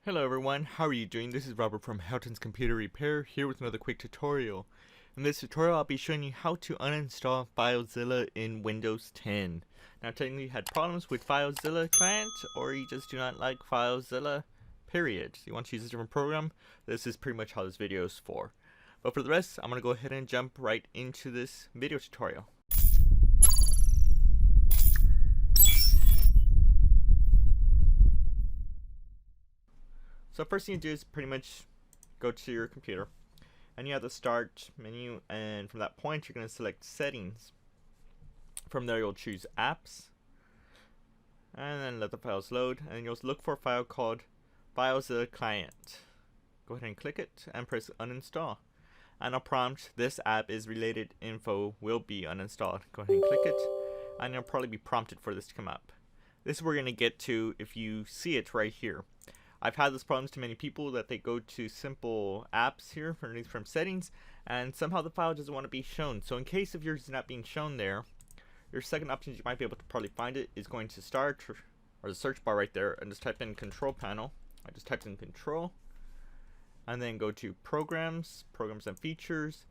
Hello everyone, how are you doing? This is Robert from Houghton's Computer Repair here with another quick tutorial. In this tutorial I'll be showing you how to uninstall Filezilla in Windows 10. Now technically you had problems with Filezilla Client or you just do not like Filezilla period. So you want to use a different program, this is pretty much how this video is for. But for the rest I'm going to go ahead and jump right into this video tutorial. So first thing you do is pretty much go to your computer and you have the start menu, and from that point you're going to select settings. From there you'll choose apps and then let the files load, and you'll look for a file called Filezilla Client. Go ahead and click it and press uninstall, and a prompt, this app is related info will be uninstalled. Go ahead and click it and you'll probably be prompted for this to come up. This is where we're going to get to if you see it right here. I've had this problem to many people that they go to simple apps here from settings and somehow the file doesn't want to be shown. So in case of yours is not being shown there, your second option you might be able to probably find it is going to start or the search bar right there and just type in control panel. I just typed in control and then go to programs and features,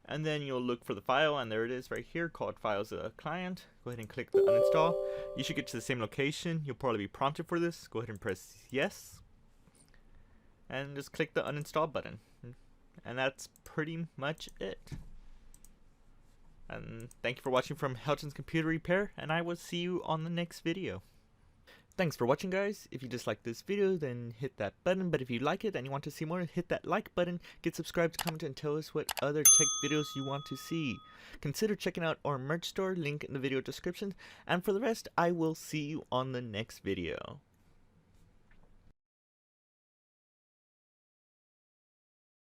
and then you'll look for the file, and there it is right here called Filezilla Client. Go ahead and click the uninstall. You should get to the same location. You'll probably be prompted for this. Go ahead and press yes and just click the uninstall button, and that's pretty much it. And thank you for watching from Houghton's Computer Repair, and I will see you on the next video. Thanks for watching, guys. If you disliked this video, then hit that button, but if you like it and you want to see more, hit that like button, get subscribed, comment, and tell us what other tech videos you want to see. Consider checking out our merch store, link in the video description, and for the rest I will see you on the next video.